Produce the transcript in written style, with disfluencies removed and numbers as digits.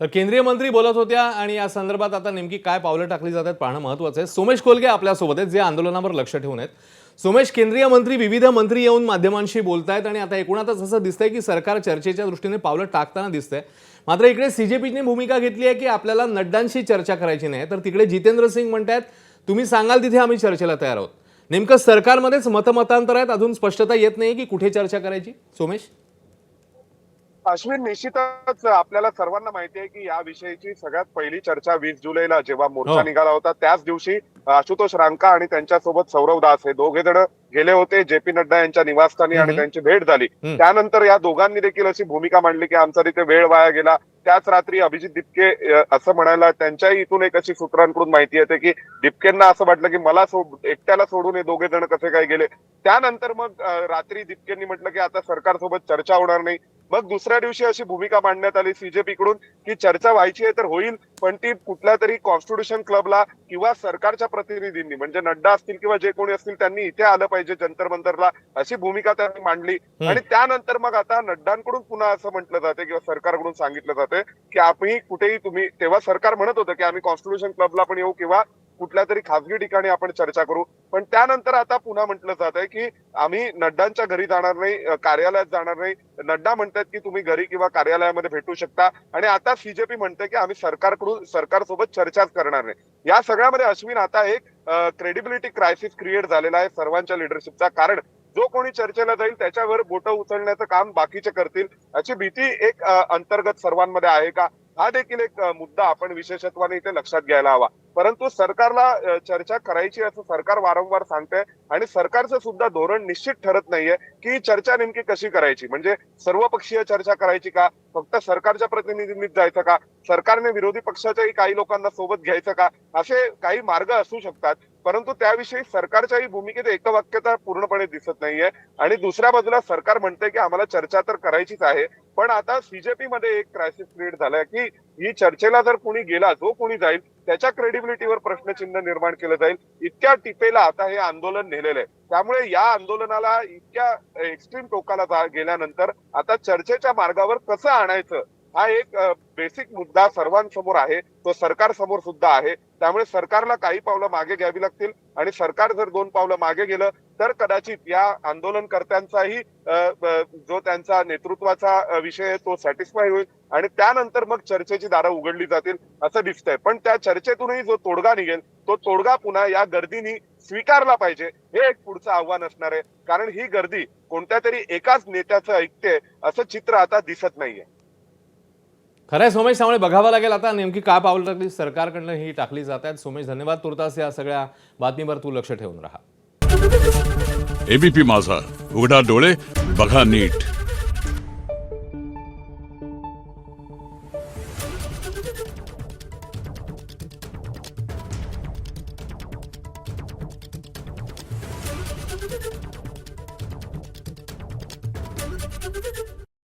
तर केंद्रीय मंत्री बोलत होत्या आणि या संदर्भात आता नेमकी काय पावलं टाकली जातात पाहणं महत्त्वाचं आहे। सोमेश कोलगे आपल्यासोबत आहेत जे आंदोलनावर लक्ष ठेवून आहेत। सोमेश, केंद्रीय मंत्री विविध मंत्री येऊन माध्यमांशी बोलतायत आणि आता एकूणातच असं दिसतंय की सरकार चर्चेच्या दृष्टीने पावलं टाकताना दिसतंय। मात्र इकडे सीजेपीने भूमिका घेतली आहे की आपल्याला नड्डांशी चर्चा करायची नाही, तर तिकडे जितेंद्र सिंग म्हणतात तुम्ही सांगाल तिथे आम्ही चर्चेला तयार आहोत। नेमकं सरकारमध्येच मतमतांतर आहेत, अजून स्पष्टता येत नाही की कुठे चर्चा करायची। सोमेश, अश्विन, निश्चितच आपल्याला सर्वांना माहिती आहे की या विषयीची सगळ्यात पहिली चर्चा 20 जुलैला जेव्हा मोर्चा निघाला होता त्याच दिवशी आशुतोष रांका आणि त्यांच्यासोबत सौरव दास हे दोघे जण गेले होते जेपी नड्डा यांच्या निवासस्थानी आणि त्यांची भेट झाली। त्यानंतर या दोघांनी देखील अशी भूमिका मांडली की आमचा तिथे वेळ वाया गेला। त्याच रात्री अभिजित दिपके असं म्हणायला त्यांच्याही इथून एक अशी सूत्रांकडून माहिती येते की दिपकेंना असं वाटलं की मला एकट्याला सोडून हे दोघे जण कसे काय गेले। त्यानंतर मग रात्री दिपकेंनी म्हटलं की आता सरकारसोबत चर्चा होणार नाही। मग दुसऱ्या दिवशी अशी भूमिका मांडण्यात आली सीजेपीकडून की चर्चा व्हायची आहे तर होईल, पण ती कुठल्या तरी कॉन्स्टिट्यूशन क्लबला किंवा सरकारच्या प्रतिनिधींनी म्हणजे नड्डा असतील किंवा जे कोणी असतील त्यांनी इथे आलं पाहिजे जंतर मंतरला, अशी भूमिका त्यांनी मांडली। आणि त्यानंतर मग आता नड्डांकडून पुन्हा असं म्हटलं जाते किंवा सरकारकडून सांगितलं जाते की आम्ही कुठेही तुम्ही, तेव्हा सरकार म्हणत होतं की आम्ही कॉन्स्टिट्यूशन क्लबला पण येऊ किंवा कुठल्या तरी खासगी ठिकाणी आपण चर्चा करू, पण त्यानंतर आता पुन्हा म्हटलं जात आहे की आम्ही नड्डांच्या घरी जाणार नाही, कार्यालयात जाणार नाही। नड्डा म्हणतात की तुम्ही घरी किंवा कार्यालयामध्ये भेटू शकता आणि आता सीजेपी म्हणते की आम्ही सरकारसोबत चर्चाच करणार नाही। या सगळ्यामध्ये अश्विन आता एक क्रेडिबिलिटी क्रायसिस क्रिएट झालेला आहे सर्वांच्या लिडरशिपचा, कारण जो कोणी चर्चेला जाईल त्याच्यावर बोटं उचलण्याचं काम बाकीचे करतील अशी भीती एक अंतर्गत सर्वांमध्ये आहे का, हा देखील एक मुद्दा आपण विशेषत्वाने इथे लक्षात घ्यायला हवा। परंतु सरकारला चर्चा करायची असं सरकार वारंवार सांगतंय आणि सरकारचं सुद्धा धोरण निश्चित ठरत नाहीये की चर्चा नेमकी कशी करायची, म्हणजे सर्वपक्षीय चर्चा करायची का, फक्त सरकारच्या प्रतिनिधींनीच जायचं का, सरकारने विरोधी पक्षाच्याही काही लोकांना सोबत घ्यायचं का, असे काही मार्ग असू शकतात। परंतु त्याविषयी सरकारच्याही भूमिकेत एकवाक्यता पूर्णपणे दिसत नाहीये आणि दुसऱ्या बाजूला सरकार म्हणते की आम्हाला चर्चा तर करायचीच आहे, पण आता सीजेपी मध्ये एक क्रायसिस क्रिएट झालाय की ही चर्चेला जर कोणी गेला, जो कोणी जाईल त्याच्या क्रेडिबिलिटीवर प्रश्नचिन्ह निर्माण केलं जाईल, इतक्या टिपेला आता हे आंदोलन नेलेलं आहे। त्यामुळे या आंदोलनाला इतक्या एक्स्ट्रीम टोकाला गेल्यानंतर आता चर्चेच्या मार्गावर कसं आणायचं हा एक बेसिक मुद्दा सर्वांसमोर आहे, तो सरकार समोर सुद्धा आहे। त्यामुळे सरकारला काही पावलं मागे घ्यावी लागतील आणि सरकार जर 2 पावलं मागे गेलं तर कदाचित या आंदोलनकर्त्यांचाही जो त्यांचा नेतृत्वाचा विषय आहे तो सॅटिस्फाय होईल आणि त्यानंतर मग चर्चेची दारं उघडली जातील असं दिसतंय। पण त्या चर्चेतूनही जो तोडगा निघेल तो तोडगा पुन्हा या गर्दीनी स्वीकारला पाहिजे, हे एक पुढचं आव्हान असणार आहे, कारण ही गर्दी कोणत्या तरी एकाच नेत्याचं ऐकते असं चित्र आता दिसत नाहीये। खरंय सोमेश, त्यामुळे बघावं लागेल आता नेमकी काय पावलं टाकली सरकारकडनं ही टाकली जात आहेत। सोमेश, धन्यवाद। तुर्तास या सगळ्या बातमीवर तू लक्ष ठेवून राहा। एबीपी माझा, उघडा डोळे बघा नीट।